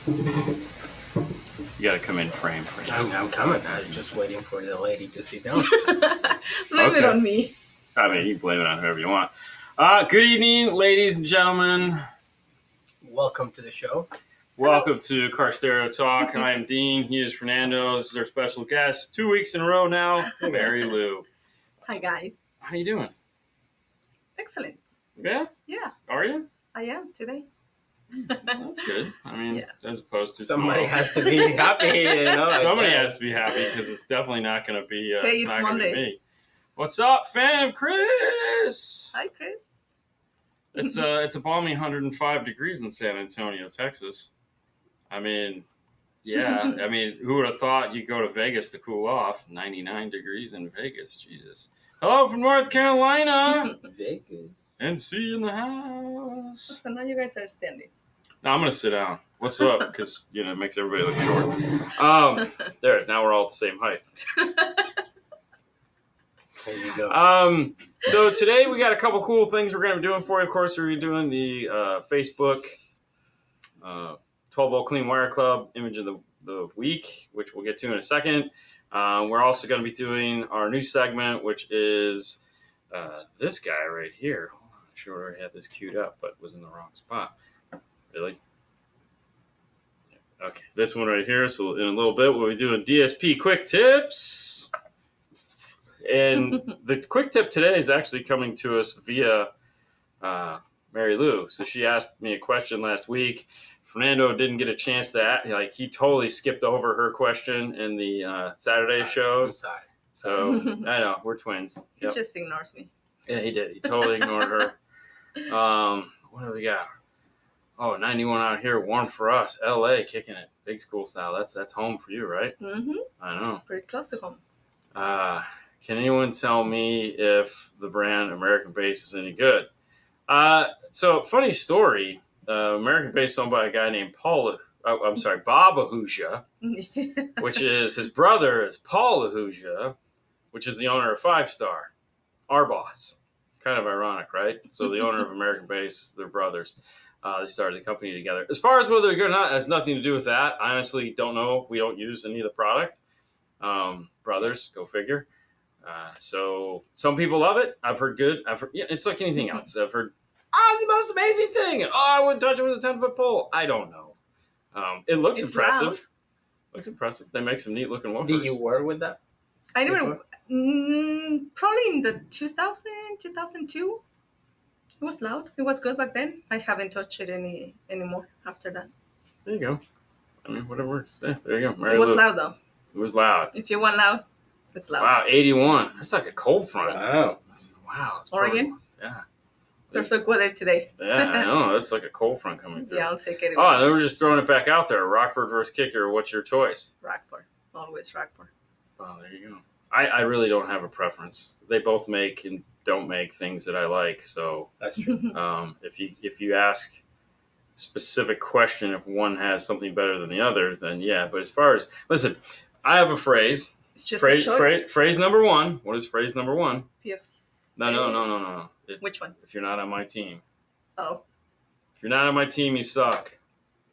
You got to come in frame for that. I'm coming. I was just waiting for the lady to sit down. Blame it on me. I mean, you can blame it on whoever you want. Good evening, ladies and gentlemen. Welcome to the show. Welcome to Car Stereo Talk. I am Dean. He is Fernando. This is our special guest. 2 weeks in a row now, Mary Lou. Hi, guys. How you doing? Excellent. Yeah? Yeah. Are you? I am today. That's good. I mean, as opposed to somebody tomorrow. has to be happy. Somebody has to be happy because it's definitely not going to be. Hey, it's it's not Monday. Gonna be me. What's up, fam? Chris. Hi, Chris. It's a balmy 105 degrees in San Antonio, Texas. I mean, yeah. I mean, who would have thought you'd go to Vegas to cool off? 99 degrees in Vegas. Jesus. Hello from North Carolina. Vegas. NC in the house. So now you guys are standing. No, I'm going to sit down. What's up? Because, it makes everybody look short. There, now we're all at the same height. There you go. So today we got a couple cool things we're going to be doing for you. Of course, we're doing the Facebook 12-volt clean wire club image of the week, which we'll get to in a second. We're also going to be doing our new segment, which is this guy right here. I'm not sure I had this queued up, but it was in the wrong spot. Really? Okay, this one right here. So in a little bit, we'll be doing DSP quick tips. And the quick tip today is actually coming to us via Mary Lou. So she asked me a question last week. Fernando didn't get a chance to ask. He totally skipped over her question in the Saturday shows. I'm sorry. So I know, we're twins. He just ignores me. Yeah, he did. He totally ignored her. What do we got? Oh, 91 out here, warm for us. LA kicking it, big school style. That's home for you, right? Mm-hmm. I know. Pretty close to home. Can anyone tell me if the brand American Base is any good? So funny story. American Base owned by a guy named Bob Ahuja, which is his brother is Paul Ahuja, which is the owner of 5-Star, our boss. Kind of ironic, right? So the owner of American Base, they're brothers. They started the company together. As far as whether they're good or not, it has nothing to do with that. I honestly don't know. We don't use any of the product. Brothers, go figure. So some people love it. I've heard good. It's like anything else. I've heard, it's the most amazing thing. And, I wouldn't touch it with a 10-foot pole. I don't know. It looks impressive. Loud. Looks impressive. They make some neat looking woofers. Did you work with that? I never. Probably in the 2002. It was loud. It was good back then. I haven't touched it anymore after that. There you go. I mean, whatever works. Yeah, there you go. Mary It was Lou. loud though. It was loud. If you want loud, it's loud. Wow, 81. That's like a cold front. Wow. It's Oregon? Yeah. Perfect weather today. Yeah, I know. That's like a cold front coming through. Yeah, I'll take it. Oh, and then we're just throwing it back out there. Rockford versus Kicker. What's your choice? Rockford. Always Rockford. Oh, there you go. I really don't have a preference. They both make and don't make things that I like. So That's true. if you ask a specific question, if one has something better than the other, then yeah. But as far as listen, I have a phrase. It's just Phrase a choice. phrase number one. What is phrase number one? PF. No. Which one? If you're not on my team. Oh. If you're not on my team, you suck.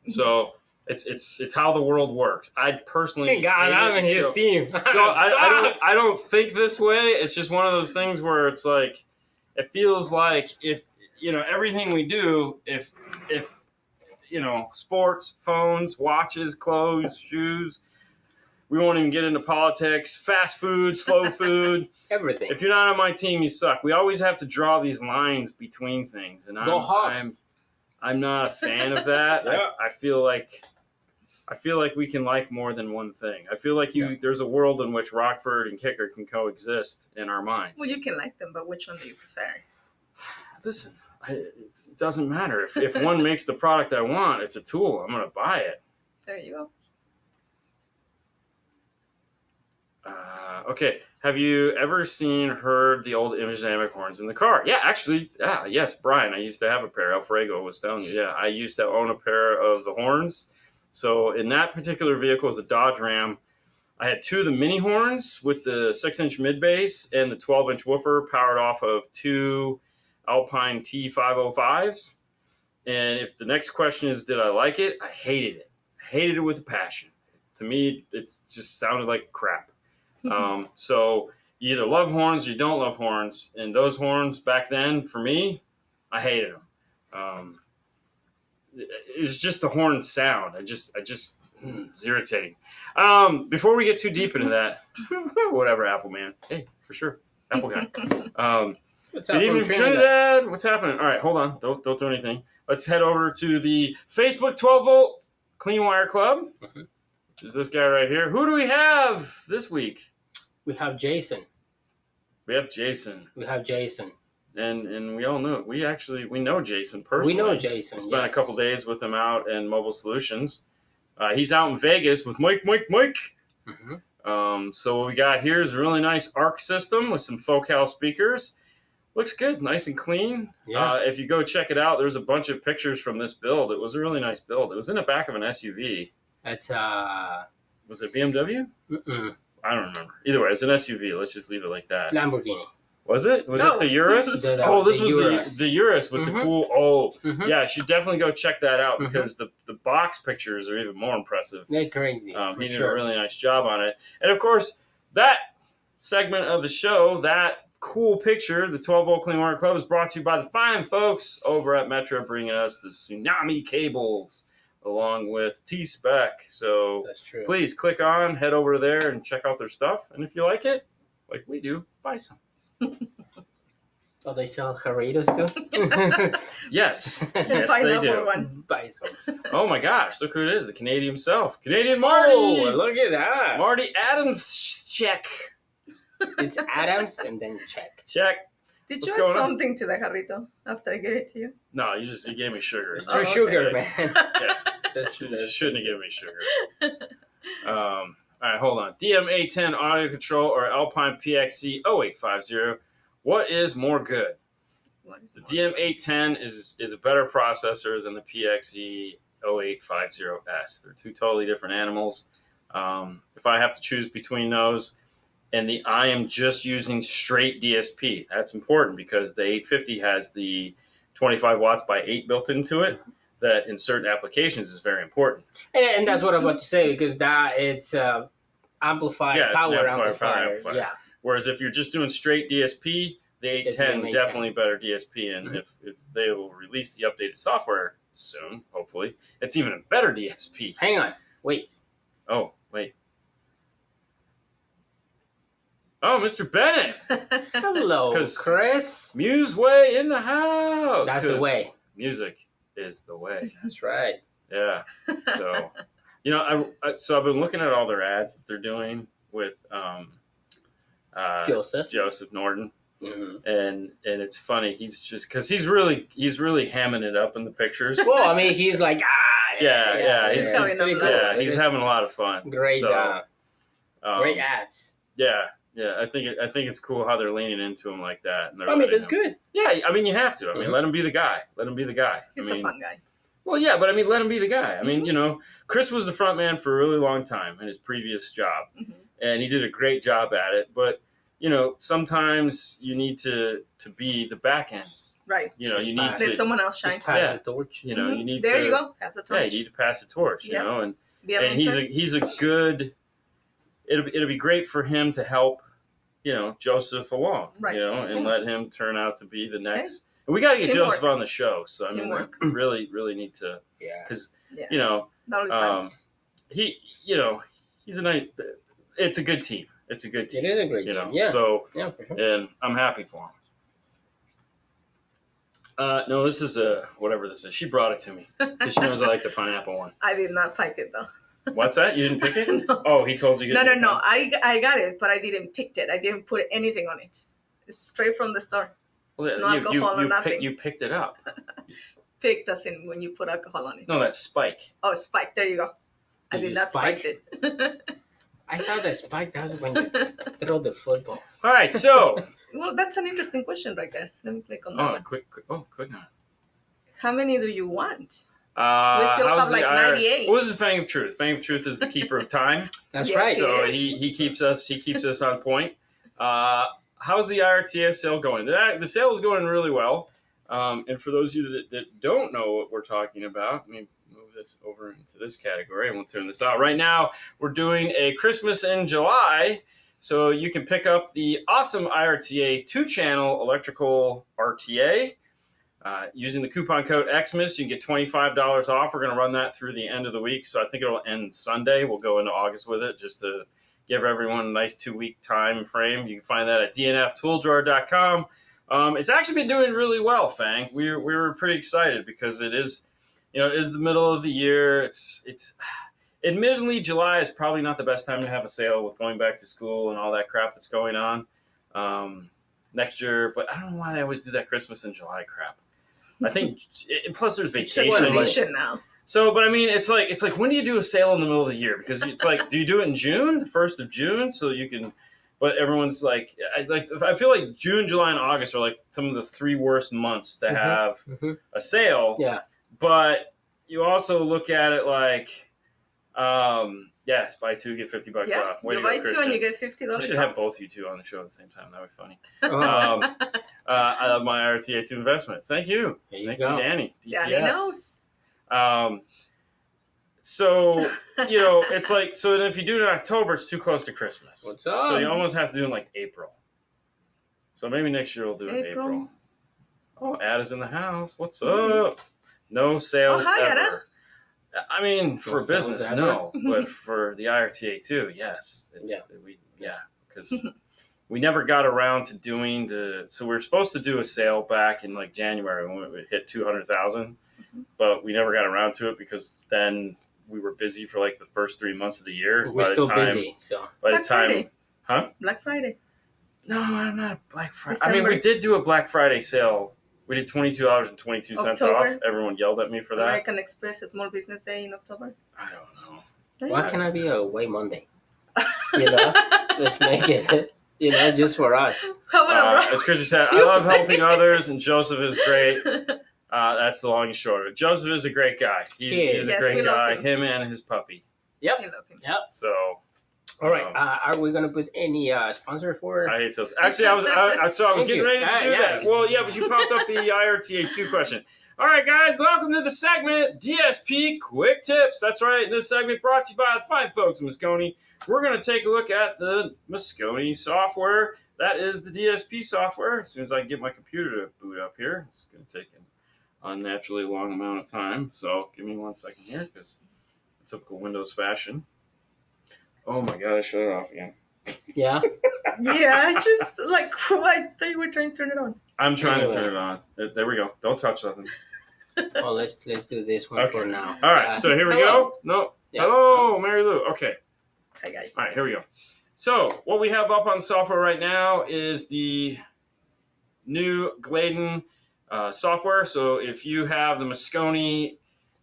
So it's how the world works. I personally Thank God I'm in his team. I don't think this way. It's just one of those things where it's like it feels like if everything we do, if sports, phones, watches, clothes, shoes, we won't even get into politics, fast food, slow food, everything. If you're not on my team, you suck. We always have to draw these lines between things, and I'm not a fan of that. Yeah. I feel like we can like more than one thing. I feel like there's a world in which Rockford and Kicker can coexist in our minds. Well, you can like them, but which one do you prefer? Listen, it doesn't matter. If one makes the product I want, it's a tool. I'm going to buy it. There you go. Okay. Have you ever heard the old image dynamic horns in the car? Yeah, actually. Yes, Brian. I used to have a pair. Alfredo was telling you. Yeah, I used to own a pair of the horns. So in that particular vehicle, it was a Dodge Ram. I had two of the mini horns with the 6-inch mid bass and the 12-inch woofer powered off of two Alpine T505s. And if the next question is, did I like it? I hated it. hated it with a passion. To me, it just sounded like crap. So you either love horns or you don't love horns. And those horns back then, for me, I hated them. It's just the horn sound. It's irritating. Before we get too deep into that, whatever, Apple man. Hey, for sure, Apple guy. What's Good up evening, from Trinidad. What's happening? All right, hold on. Don't do anything. Let's head over to the Facebook 12-volt Clean Wire Club, which is this guy right here. Who do we have this week? We have Jason. We have Jason. And we all know we know Jason personally. We know Jason. We spent a couple days with him out in Mobile Solutions. He's out in Vegas with Mike. So what we got here is a really nice ARC system with some Focal speakers. Looks good, nice and clean. Yeah. If you go check it out, there's a bunch of pictures from this build. It was a really nice build. It was in the back of an SUV. That's Was it BMW? I don't remember. Either way, it's an SUV. Let's just leave it like that. Lamborghini. Was it? Was No. it the Urus? This This was was the Urus with the cool. Yeah, you should definitely go check that out because the box pictures are even more impressive. They're crazy. He did a really nice job on it. And of course, that segment of the show, that cool picture, the 12-volt Clean Wire Club, is brought to you by the fine folks over at Metro, bringing us the Tsunami cables along with T-Spec. So That's true. please click on, head over there and check out their stuff. And if you like it, like we do, buy some. Oh, they sell Jarritos too? Yes. Yes, they do. One. Buy some. Oh my gosh, look who it is, the Canadian himself. Canadian Oh, Marty! look at that. Marty Adams, check. It's Adams and then check. Check. Did What's you add going on? something to the jarrito after I gave it to you? No, you gave me sugar. It's Oh, true okay. sugar, man. Yeah. That's You shouldn't have given me sugar. All right, hold on. DM810 audio control or Alpine PXC 0850. What is more good? What is The more? DM810 is a better processor than the PXE 0850S. They're two totally different animals. If I have to choose between those, and I am just using straight DSP. That's important because the 850 has the 25 watts by 8 built into it. That in certain applications is very important. And that's what I'm about to say because it's amplified Yeah, it's an power amplifier. amplifier. Yeah. Whereas if you're just doing straight DSP, the 810 definitely better DSP. And if they will release the updated software soon, hopefully, it's even a better DSP. Hang on. Wait. Oh, wait. Oh, Mr. Bennett. Hello, 'Cause Chris. Muse Way in the house. That's the 'Cause way. Music is the way. That's right. Yeah. So, so I've been looking at all their ads that they're doing with Joseph Norton, and it's funny. He's just because he's really hamming it up in the pictures. Well, I mean, he's like, Yeah. He's having a he's having a lot of fun. great, So, great ads. Yeah. I think it's cool how they're leaning into him like that. And they're I mean, letting that's him- good. Yeah, I mean, you have to. I mean, let him be the guy. He's I mean, a fun guy. well, yeah, but I mean, let him be the guy. I mean, Chris was the front man for a really long time in his previous job, and he did a great job at it. But sometimes you need to be the back end. Right. You need Let to. someone else shine. Just pass the torch. You need There to. you go. Pass the torch. Yeah, you need to pass the torch. Yep. And Be a mentor. he's a good. It'll be great for him to help, Joseph along. Right. And let him turn out to be the next. And we got to get Teamwork. Joseph on the show. So I mean, Teamwork. we really need to. Yeah. Because Yeah. he's That'll be fun. he's a nice. It's a good team. It's a good It team. is a great game. Yeah. So Yeah, for sure. and I'm happy for him. No, this is whatever this is. She brought it to me because she knows I like the pineapple one. I did not pick it though. What's that? You didn't pick it? No. Oh, he told you. No. I got it, but I didn't pick it. I didn't put anything on it. It's straight from the store. Well, No alcohol or nothing. You picked it up. Picked as in when you put alcohol on it. No, that's Spike. Oh, spike. There you go. I Did did you not spike? spike it. I thought that Spike, that was when you throw the football. All right, so Well, that's an interesting question right there. Let me click on that one. quick on. How many do you want? still how's have, like, the 98. What was the Fang of Truth? Fang of Truth is the keeper of time. That's Yes, right. So Yes. he keeps us on point. How's the IRTS sale going? The sale is going really well. And for those of you that don't know what we're talking about, let me move this over into this category, and we'll turn this out. Right now, we're doing a Christmas in July, so you can pick up the awesome IRTA 2-channel electrical RTA. Using the coupon code XMIS, you can get $25 off. We're going to run that through the end of the week, so I think it'll end Sunday. We'll go into August with it just to give everyone a nice 2-week time frame. You can find that at dnftooldrawer.com. It's actually been doing really well, Fang. We were pretty excited because it is the middle of the year. It's admittedly, July is probably not the best time to have a sale with going back to school and all that crap that's going on next year. But I don't know why they always do that Christmas in July crap. I think plus there's vacation now. So, but I mean, it's like when do you do a sale in the middle of the year? Because it's like, do you do it in June, the 1st of June, so you can? But everyone's like, I feel like June, July, and August are like some of the 3 worst months to have a sale. Yeah. But you also look at it like, yes, buy 2 get $50 off. You buy 2 and you get $50 I should off. have both you two on the show at the same time. That would be funny. Oh. I love my RTA2 investment. Thank you. Thank you, Danny. DTS. Danny knows. So, it's like, so if you do it in October, it's too close to Christmas. What's up? So you almost have to do it in like April. So maybe next year we'll do it in April. Oh, Ada's in the house. What's up? No sales hi, ever. Ada. I mean, for No business, sales no. But for the IRTA too, yes. Because we never got around to doing so we were supposed to do a sale back in like January when we hit 200,000, but we never got around to it because then we were busy for like the first 3 months of the year. We're still busy, so. By the time, huh? Black Friday. No, I'm not a Black Friday. December. I mean, we did do a Black Friday sale. We did $22.22 October. off. Everyone yelled at me for that. American Express, a small business day in October. I don't know. Why can't I be a White Monday? Let's make it, just for us. How about as Christy said, I love helping others, and Joseph is great. That's the long and short of it. Joseph is a great guy. He's a great guy. Him and his puppy. Yep. I love him. Yep. So. All right. Are we gonna put any sponsor for? I hate sales. Actually, I was getting ready to do that. Well, yeah, but you popped up the IRTA2 question. All right, guys, welcome to the segment DSP Quick Tips. That's right. This segment brought to you by the fine folks in Moscone. We're going to take a look at the Moscone software. That is the DSP software. As soon as I can get my computer to boot up here, it's going to take an unnaturally long amount of time. So give me 1 second here because it's typical Windows fashion. Oh my God, I shut it off again. Yeah. Yeah, just like I thought you were trying to turn it on. I'm trying to turn it on. There we go. Don't touch nothing. Well, let's do this one for now. All right, so here we go. No. Yeah. Hello, Mary Lou. Okay. Hi, guys. All right, here we go. So what we have up on software right now is the new Gladen software. So if you have the Moscone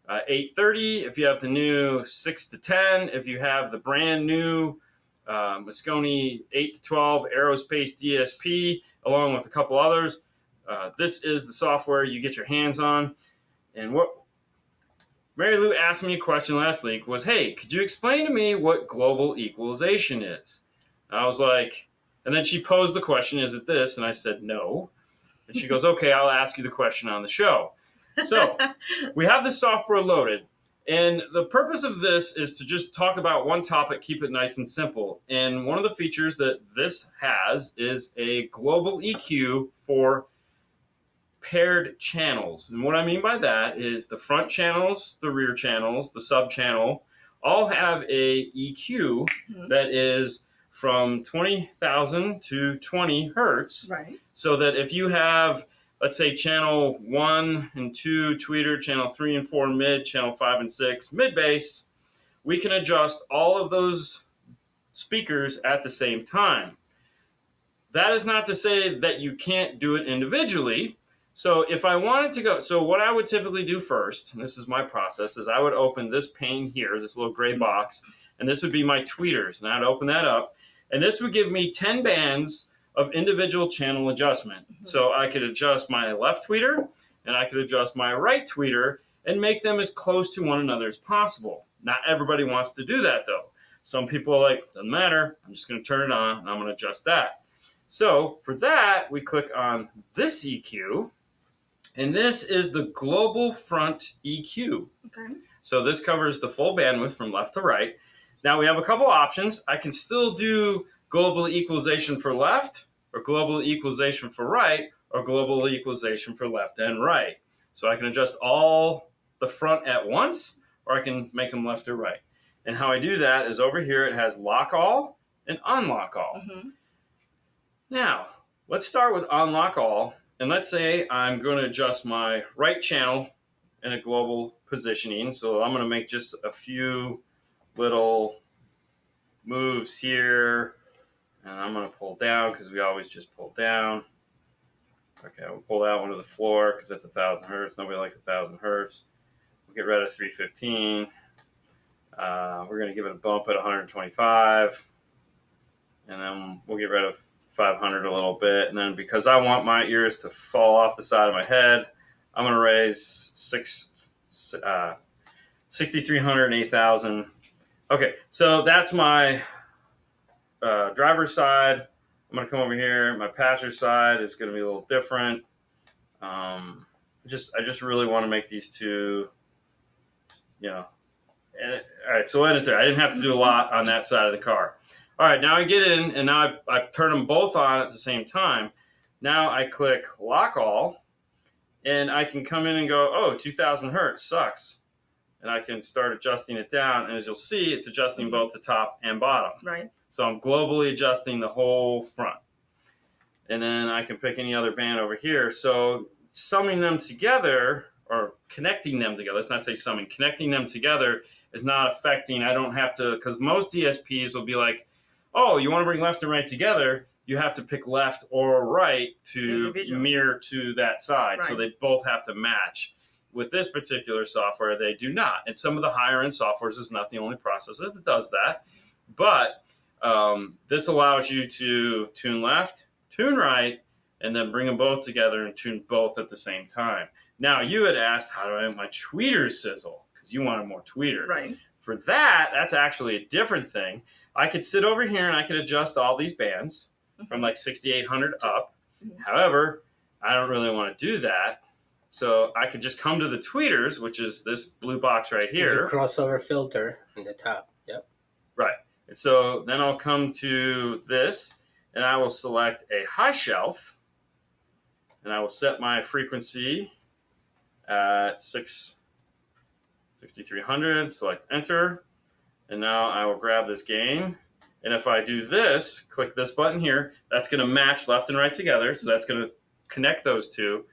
830, if you have the new 6 to 10, if you have the brand new Moscone 8 to 12 Aerospace DSP, along with a couple others, this is the software you get your hands on. And what Mary Lou asked me a question last week was, hey, could you explain to me what global equalization is? And I was like, and then she posed the question, is it this? And I said, no. And she goes, okay, I'll ask you the question on the show. So we have this software loaded, and the purpose of this is to just talk about one topic, keep it nice and simple. And one of the features that this has is a global EQ for paired channels. And what I mean by that is the front channels, the rear channels, the sub channel, all have a EQ that is from 20,000 to 20 hertz. Right. So that if you have, let's say, channel 1 and 2 tweeter, channel 3 and 4 mid, channel 5 and 6 mid bass, we can adjust all of those speakers at the same time. That is not to say that you can't do it individually. So if I wanted to go, so what I would typically do first, and this is my process, is I would open this pane here, this little gray box, and this would be my tweeters. And I'd open that up, and this would give me 10 bands of individual channel adjustment. So I could adjust my left tweeter, and I could adjust my right tweeter, and make them as close to one another as possible. Not everybody wants to do that, though. Some people are like, doesn't matter, I'm just going to turn it on, and I'm going to adjust that. So for that, we click on this EQ, and this is the global front EQ. Okay. So this covers the full bandwidth from left to right. Now we have a couple options. I can still do global equalization for left, or global equalization for right, or global equalization for left and right. So I can adjust all the front at once, or I can make them left or right. And how I do that is over here it has lock all and unlock all. Mm-hmm. Now, let's start with unlock all. And let's say I'm going to adjust my right channel in a global positioning. So I'm going to make just a few little moves here. And I'm going to pull down because we always just pull down. Okay, we'll pull that one to the floor because that's 1,000 hertz. Nobody likes 1,000 hertz. We'll get rid of 315. We're going to give it a bump at 125. And then we'll get rid of 500 a little bit. And then because I want my ears to fall off the side of my head, I'm going to raise 6,300 and 8,000. Okay, so that's my driver's side. I'm going to come over here. My passenger side is going to be a little different. I just really want to make these two, all right, so I didn't have to do a lot on that side of the car. All right, now I get in, and now I turn them both on at the same time. Now I click lock all, and I can come in and go, oh, 2,000 hertz sucks. And I can start adjusting it down, and as you'll see, it's adjusting both the top and bottom. Right. So I'm globally adjusting the whole front. And then I can pick any other band over here. So summing them together, or connecting them together, let's not say summing, connecting them together is not affecting, I don't have to, because most DSPs will be like, oh, you want to bring left and right together, you have to pick left or right to mirror to that side. Right. So they both have to match. With this particular software, they do not. And some of the higher end softwares is not the only processor that does that. But this allows you to tune left, tune right, and then bring them both together and tune both at the same time. Now, you had asked, how do I make my tweeters sizzle? Because you wanted more tweeters. Right. For that, that's actually a different thing. I could sit over here and I could adjust all these bands from like 6,800 up. However, I don't really want to do that. So I could just come to the tweeters, which is this blue box right here. The crossover filter in the top. Yep. Right. And so then I'll come to this, and I will select a high shelf, and I will set my frequency at 6,300, select enter, and now I will grab this gain. And if I do this, click this button here, that's going to match left and right together. So that's going to connect those two.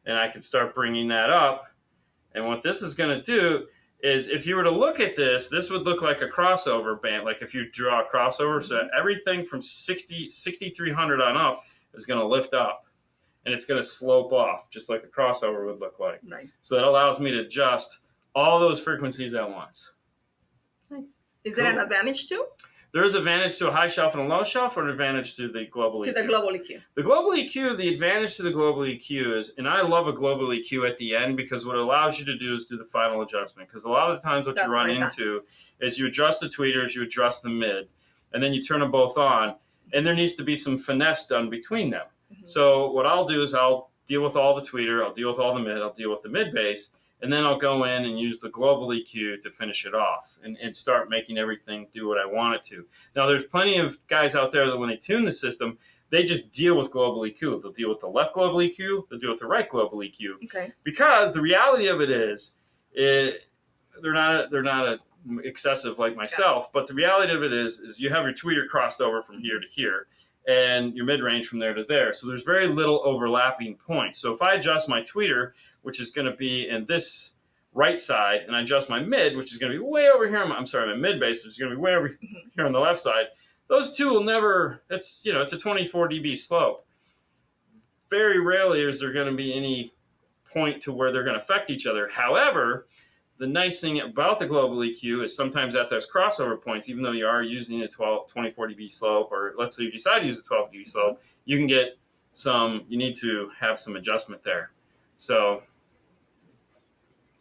And I can start bringing that up. And what this is going to do is, if you were to look at this, this would look like a crossover band. Like if you draw a crossover, so everything from 6,300 on up is going to lift up. And it's going to slope off, just like a crossover would look like. Right. So that allows me to adjust all those frequencies at once. Nice. Is there an advantage too? There is advantage to a high shelf and a low shelf, or an advantage to the global EQ? To the global EQ. The global EQ, the advantage to the global EQ is, and I love a global EQ at the end, because what it allows you to do is do the final adjustment. Because a lot of the times what you run into is you adjust the tweeters, you adjust the mid, and then you turn them both on, and there needs to be some finesse done between them. Mm-hmm. So what I'll do is I'll deal with all the tweeter, I'll deal with all the mid, I'll deal with the mid bass, and then I'll go in and use the global EQ to finish it off and start making everything do what I want it to. Now, there's plenty of guys out there that when they tune the system, they just deal with global EQ. They'll deal with the left global EQ, they'll deal with the right global EQ. Okay. Because the reality of it is, they're not excessive like myself, but the reality of it is you have your tweeter crossed over from here to here, and your mid-range from there to there. So there's very little overlapping points. So if I adjust my tweeter, which is going to be in this right side, and I adjust my mid, which is going to be way over here. My mid bass, which is going to be way over here on the left side. Those two will never, it's a 24 dB slope. Very rarely is there going to be any point to where they're going to affect each other. However, the nice thing about the global EQ is sometimes at those crossover points, even though you are using a 24 dB slope, or let's say you decide to use a 12 dB slope, you can get you need to have some adjustment there. So.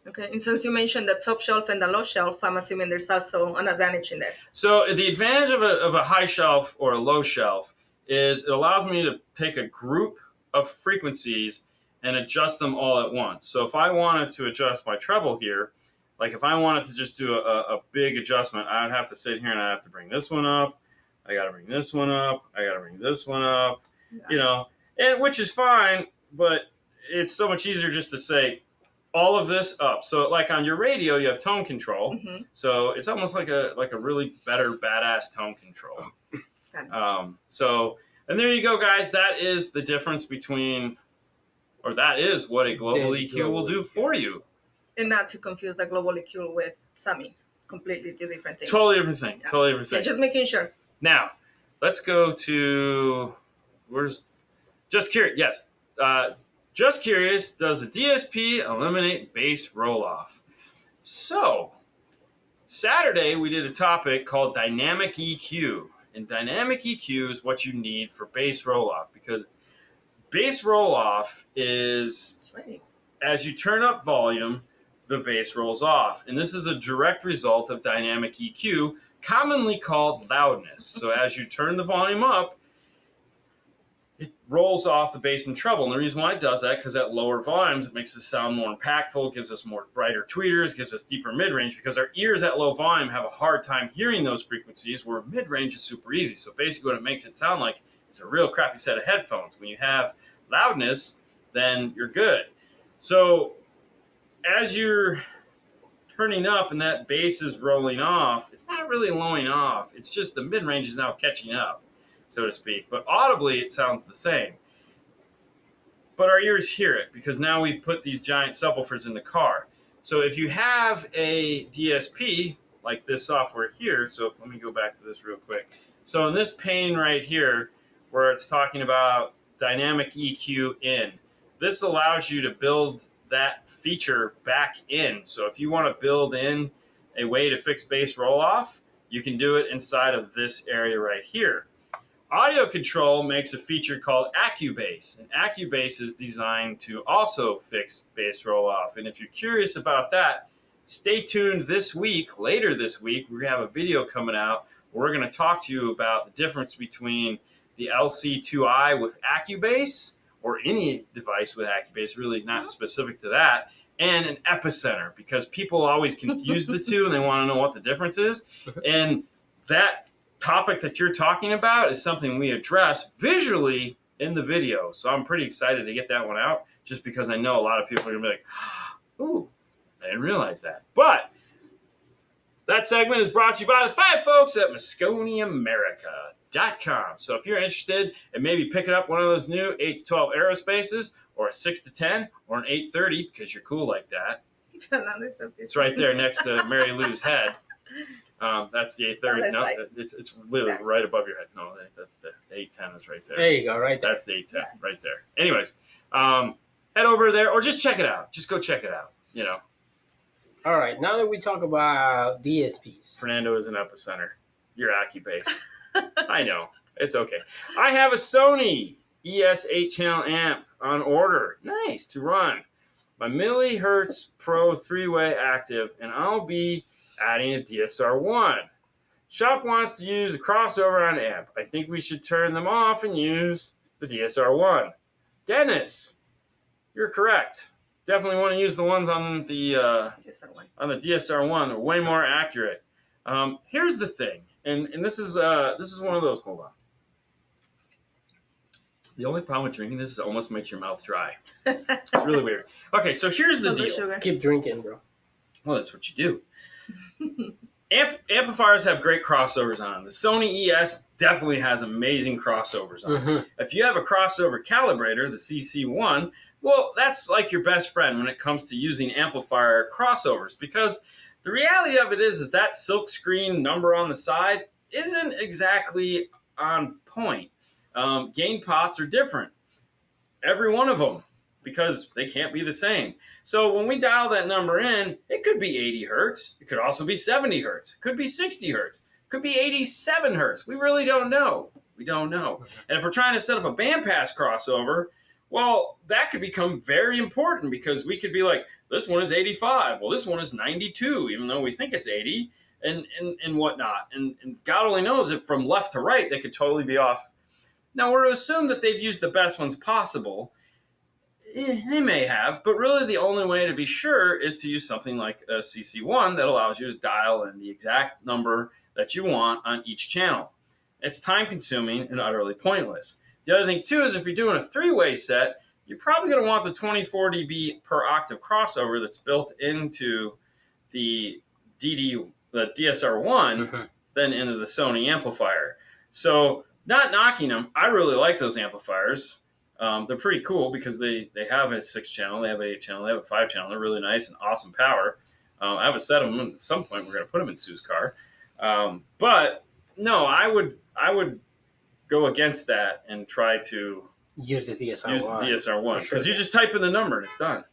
Okay, and since you mentioned the top shelf and the low shelf, I'm assuming there's also an advantage in there. So the advantage of a high shelf or a low shelf is it allows me to take a group of frequencies and adjust them all at once. So if I wanted to adjust my treble here, Like if I wanted to just do a big adjustment, I'd have to sit here and I'd have to bring this one up. I got to bring this one up. I got to bring this one up. Yeah. And which is fine, but it's so much easier just to say all of this up. So like on your radio, you have tone control. Mm-hmm. So it's almost like a really better badass tone control. And there you go, guys. That is the difference between, or that is what a global EQ will do for you. And not to confuse the global EQ with Sami. Completely two different things. Totally different thing. Yeah. Totally different thing. Yeah, just making sure. Now, let's go to, where's, Just Curious. Yes. Just Curious, does a DSP eliminate bass roll-off? So, Saturday we did a topic called Dynamic EQ. And Dynamic EQ is what you need for bass roll-off, because bass roll-off is, as you turn up volume, the bass rolls off. And this is a direct result of dynamic EQ, commonly called loudness. So as you turn the volume up, it rolls off the bass and treble. And the reason why it does that, because at lower volumes, it makes the sound more impactful, gives us more brighter tweeters, gives us deeper mid-range, because our ears at low volume have a hard time hearing those frequencies, where mid-range is super easy. So basically what it makes it sound like is a real crappy set of headphones. When you have loudness, then you're good. So as you're turning up and that bass is rolling off, it's not really lowing off. It's just the mid-range is now catching up, so to speak. But audibly, it sounds the same. But our ears hear it, because now we've put these giant subwoofers in the car. So if you have a DSP, like this software here, so let me go back to this real quick. So in this pane right here, where it's talking about dynamic EQ in, this allows you to build that feature back in. So if you want to build in a way to fix bass roll-off, you can do it inside of this area right here. Audio Control makes a feature called AccuBass, and AccuBass is designed to also fix bass roll-off. And if you're curious about that, stay tuned this week. Later this week, we're going to have a video coming out where we're going to talk to you about the difference between the LC2i with AccuBass, or any device with AccuBass, really not specific to that, and an epicenter, because people always confuse the two and they want to know what the difference is. And that topic that you're talking about is something we address visually in the video. So I'm pretty excited to get that one out, just because I know a lot of people are going to be like, ooh, I didn't realize that. But that segment is brought to you by the fine folks at MosconiAmerica.com. So if you're interested in maybe picking up one of those new 8 to 12 aerospaces, or a 6 to 10, or an 830, because you're cool like that. It's right there next to Mary Lou's head. That's the 830. No, it's literally right above your head. No, that's the 810 is right there. There you go, right there. That's the 810 right there. Anyways, head over there, or just check it out. Just go check it out, All right, now that we talk about DSPs. Fernando is an epicenter. You're AccuBass. I know. It's okay. I have a Sony ES 8-channel amp on order. Nice to run. My Millihertz Pro 3-way active, and I'll be adding a DSR1. Shop wants to use a crossover on amp. I think we should turn them off and use the DSR1. Dennis, you're correct. Definitely want to use the ones on the DSR1. They're way more accurate. Here's the thing, and this is one of those. Hold on. The only problem with drinking this is it almost makes your mouth dry. It's really weird. Okay, so here's the deal. Sugar. Keep drinking, bro. Well, that's what you do. Amplifiers have great crossovers on them. The Sony ES definitely has amazing crossovers on them. If you have a crossover calibrator, the CC1, well, that's like your best friend when it comes to using amplifier crossovers, because the reality of it is that silk screen number on the side isn't exactly on point. Gain pots are different, every one of them, because they can't be the same. So when we dial that number in, it could be 80 hertz. It could also be 70 hertz. It could be 60 hertz. It could be 87 hertz. We really don't know. We don't know. And if we're trying to set up a bandpass crossover, well, that could become very important, because we could be like, this one is 85. Well, this one is 92, even though we think it's 80 and whatnot. And God only knows if from left to right, they could totally be off. Now, we're to assume that they've used the best ones possible. They may have, but really the only way to be sure is to use something like a CC1 that allows you to dial in the exact number that you want on each channel. It's time consuming and utterly pointless. The other thing too is if you're doing a three-way set, you're probably going to want the 24 dB per octave crossover that's built into the DSR1 then into the Sony amplifier. So not knocking them, I really like those amplifiers. They're pretty cool because they have a 6-channel, they have an 8-channel, they have a 5-channel. They're really nice and awesome power. I have a set of them. At some point, we're going to put them in Sue's car. But no, I would go against that and try to use the DSR1. Use the DSR1 because sure. you just type in the number and it's done.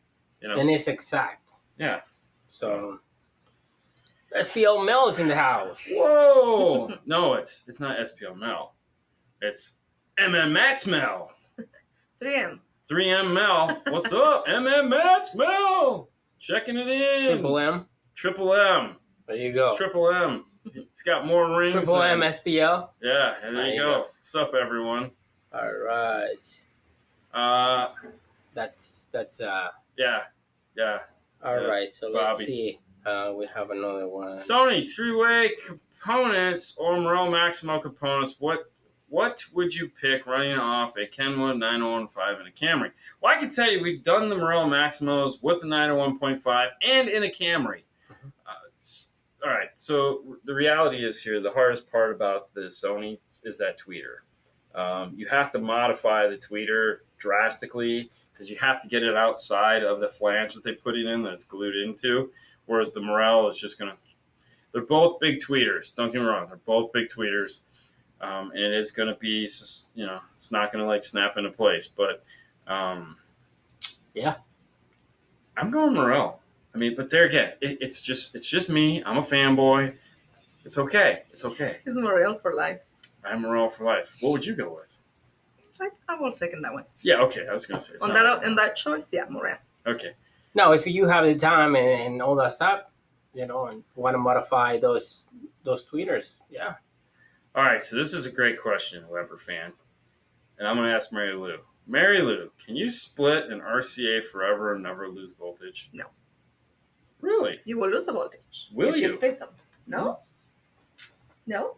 And it's exact. Yeah. So SPL Mel is in the house. Whoa! No, it's not SPL Mel. It's MM Mel. 3M. 3M Mel. What's up? MM Mel. Checking it in. Triple M. Triple M. There you go. Triple M. It's got more rings. Triple M SPL. Yeah, there you go. What's up, everyone? All right. That's Yeah. All right. So Bobby. let's see. We have another one. Sony 3-way components or Morel Maximo components. What would you pick running off a Kenwood 9015 and a Camry? Well, I can tell you we've done the Morel Maximos with the 901.5 and in a Camry. All right, so the reality is here, the hardest part about the Sony is that tweeter. You have to modify the tweeter drastically because you have to get it outside of the flange that they put it in that it's glued into, whereas the Morel is just going to... They're both big tweeters. Don't get me wrong. They're both big tweeters. And it is going to be, it's not going to like snap into place. But, yeah, I'm going Morel. I mean, but there again, it's just me. I'm a fanboy. It's okay. It's okay. It's Morel for life. I'm Morel for life. What would you go with? I will second that one. Yeah, okay. I was going to say. On that choice, yeah, Morel. Okay. Now, if you have the time and all that stuff, and want to modify those tweeters, yeah. All right, so this is a great question, Weber fan. And I'm going to ask Mary Lou. Mary Lou, can you split an RCA forever and never lose voltage? No. Really? You will lose the voltage. Will if you split them. No? No?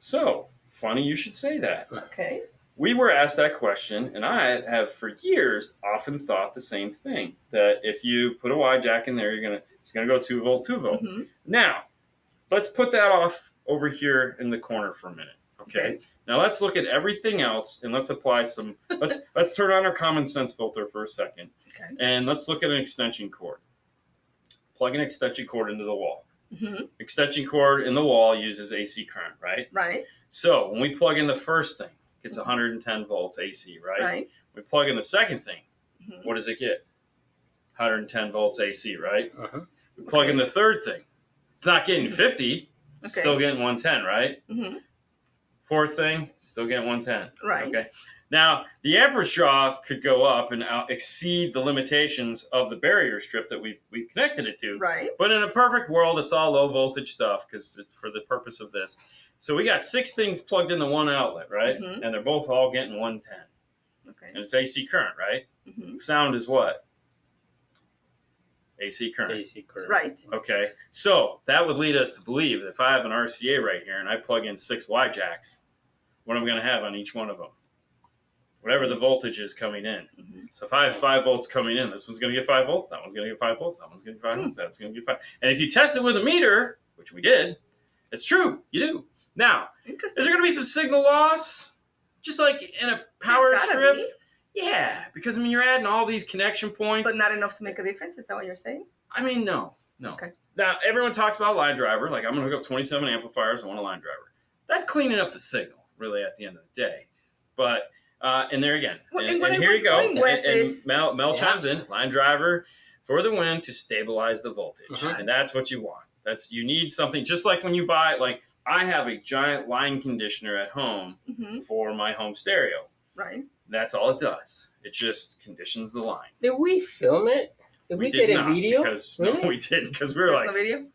So, funny you should say that. Okay. We were asked that question, and I have for years often thought the same thing, that if you put a Y jack in there, it's going to go 2 volt, 2 volt. Mm-hmm. Now, let's put that off over here in the corner for a minute. Okay. Now let's look at everything else and let's apply some. Let's turn on our common sense filter for a second, Okay. and let's look at an extension cord. Plug an extension cord into the wall. Mm-hmm. Extension cord in the wall uses AC current, right? Right. So when we plug in the first thing, it gets 110 volts AC, right? Right. We plug in the second thing. Mm-hmm. What does it get? 110 volts AC, right? Uh-huh. We plug in the third thing. It's not getting 50. Okay. Still getting 110, right? Mm-hmm. Fourth thing, still getting 110. Right. Okay. Now, the amperage draw could go up and exceed the limitations of the barrier strip that we've connected it to. Right. But in a perfect world, it's all low voltage stuff because it's for the purpose of this. So we got 6 things plugged into one outlet, right? Mm-hmm. And they're both all getting 110. Okay. And it's AC current, right? Mm-hmm. Sound is what? AC current. AC current. Right. Okay. So that would lead us to believe that if I have an RCA right here and I plug in 6 Y jacks, what am I going to have on each one of them? Whatever the voltage is coming in. Mm-hmm. So if I have 5 volts coming in, this one's going to get 5 volts, that one's going to get 5 volts, that one's going to get 5 volts, that's going to get 5. And if you test it with a meter, which we did, it's true. You do. Now, is there going to be some signal loss? Just like in a power strip? Be. Yeah, because I mean, you're adding all these connection points. But not enough to make a difference? Is that what you're saying? I mean, no. Okay. Now, everyone talks about line driver. Like, I'm going to hook up 27 amplifiers. I want a line driver. That's cleaning up the signal, really, at the end of the day. But, and there again. Well, and what here you go. And Mel chimes in. Line driver for the win to stabilize the voltage. Uh-huh. And that's what you want. You need something, just like when you buy, like, I have a giant line conditioner at home Mm-hmm. for my home stereo. Right. That's all it does. It just conditions the line. Did we film it? Did we get a video? Because, really? No, we didn't. Because we were There's like, no video?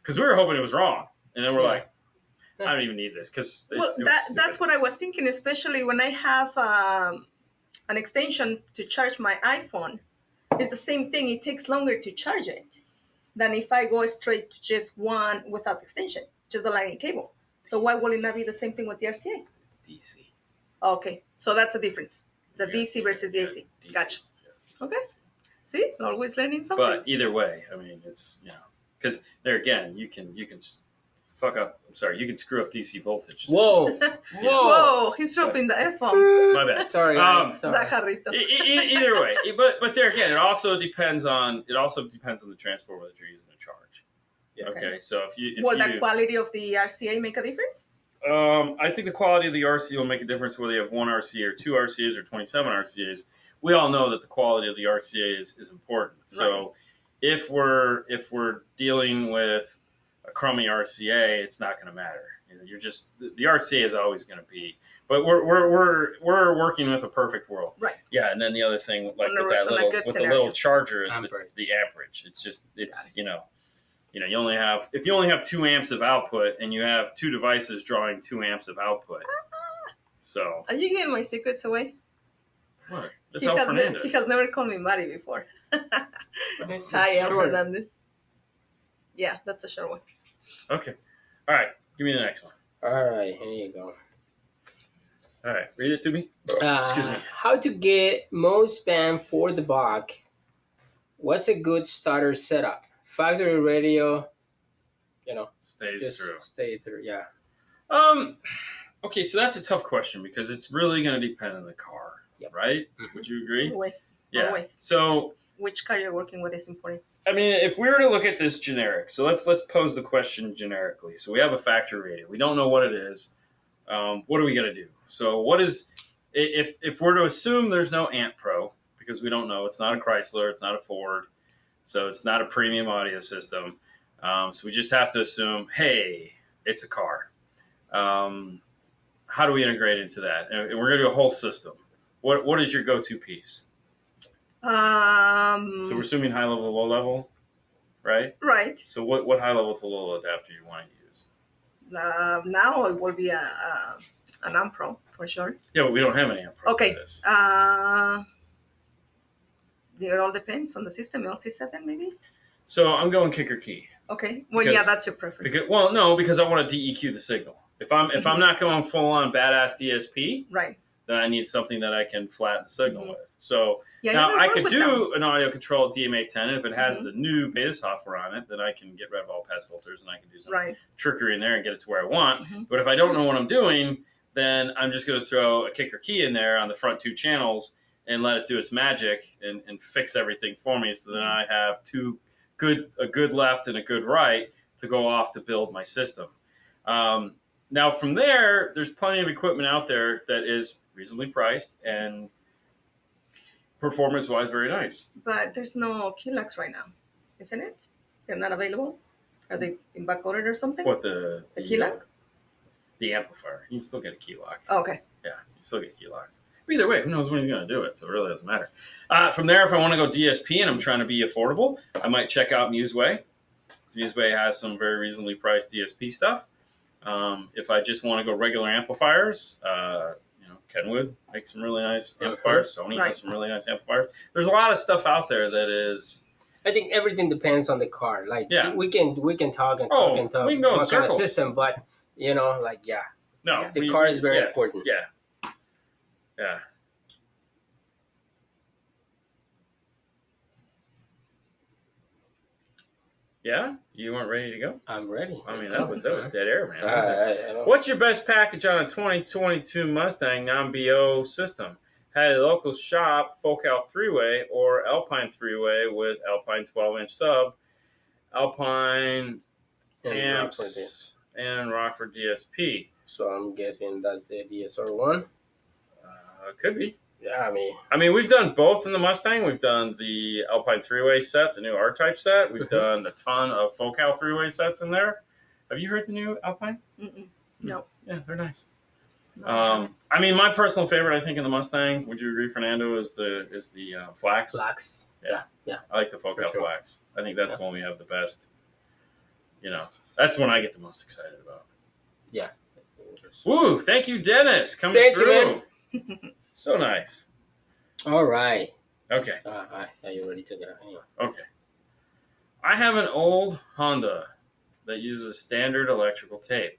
because we were hoping it was wrong, and then we're Yeah. like, I don't even need this because Well, that's what I was thinking, especially when I have an extension to charge my iPhone, it's the same thing. It takes longer to charge it than if I go straight to just one without extension, just the lightning cable. So why will it not be the same thing with the RCA? It's DC. Okay, so that's the difference. The Yeah, DC versus the AC. DC. Gotcha. Yeah, Okay. DC. See, always learning something. But either way, I mean, it's because there again, you can fuck up. I'm sorry, you can screw up DC voltage. Whoa. Whoa, he's dropping the F bombs. My bad. Sorry, guys. Sorry. Zajarrito. Either way, but there again, it also depends on the transformer that you're using to charge. Okay, so Will the quality of the RCA make a difference? I think the quality of the RCA will make a difference whether you have one RCA or two RCAs or 27 RCAs. We all know that the quality of the RCA is important. So if we're dealing with a crummy RCA, it's not going to matter. You're just the RCA is always going to be. But we're working with a perfect world. Right. Yeah, and then the other thing, like with the little charger, is the amperage. It's just you only have if you only have 2 amps of output and you have 2 devices drawing 2 amps of output. So are you giving my secrets away? What? That's how Fernando. He has never called me Mari before. Hi, I'm Fernandez. Yeah, that's a short one. Okay. All right. Give me the next one. All right, here you go. All right. Read it to me. Excuse me. How to get most bang for the buck? What's a good starter setup? Factory radio, Stays through. Stay through, yeah. Okay, so that's a tough question because it's really going to depend on the car, right? Mm-hmm. Would you agree? Always. Yeah. Always. So which car you're working with is important. I mean, if we were to look at this generic, so let's pose the question generically. So we have a factory radio. We don't know what it is. What are we going to do? So what is if we're to assume there's no Amp Pro because we don't know, it's not a Chrysler, it's not a Ford. So it's not a premium audio system. So we just have to assume, hey, it's a car. How do we integrate into that? And we're going to do a whole system. What is your go-to piece? So we're assuming high level, low level, right? Right. So what high level to low level adapter you want to use? Now it will be an Amp Pro for sure. Yeah, but we don't have an Amp Pro. Okay. For this. It all depends on the system. LC7 maybe. So I'm going kicker key. Okay. Well, yeah, that's your preference. Because I want to DEQ the signal. If I'm not going full on badass DSP, right, then I need something that I can flatten the signal with. So now I could do an audio control DMA10, and if it has the new beta software on it, then I can get rid of all pass filters and I can do some trickery in there and get it to where I want. But if I don't know what I'm doing, then I'm just going to throw a kicker key in there on the front 2 channels and let it do its magic and fix everything for me. So then I have a good left and a good right to go off to build my system. Now from there's plenty of equipment out there that is reasonably priced and performance-wise very nice. But there's no keylocks right now, isn't it? They're not available? Are they in back ordered or something? What, the keylock? The amplifier. You can still get a key lock. Oh, okay. Yeah, you can still get key locks. But either way, who knows when he's going to do it, so it really doesn't matter. From there, if I want to go DSP and I'm trying to be affordable, I might check out Museway. Museway has some very reasonably priced DSP stuff. If I just want to go regular amplifiers, Kenwood makes some really nice amplifiers. Sony has some really nice amplifiers. There's a lot of stuff out there that is. I think everything depends on the car. Like we can talk and talk and talk. We can go in circles. Kind of system, but No, the car is very important. Yeah. Yeah? You weren't ready to go? I'm ready. I mean, that was dead air, man. What's your best package on a 2022 Mustang non-BO system? Had a local shop, Focal 3-way or Alpine 3-way with Alpine 12-inch sub, Alpine amps, and Rockford DSP. So I'm guessing that's the DSR1? Could be. Yeah, I mean, we've done both in the Mustang. We've done the Alpine 3-way set, the new R-Type set. We've done a ton of Focal 3-way sets in there. Have you heard the new Alpine? No. Yeah, they're nice. I mean, my personal favorite, I think, in the Mustang, would you agree, Fernando, is the Flax? Flax. Yeah. I like the Focal Flax. I think that's the one we have the best. That's one I get the most excited about. Yeah. Woo! Thank you, Dennis, coming through. You, man. So nice. All right. Okay. You already took it out. Anyway. Okay. I have an old Honda that uses standard electrical tape.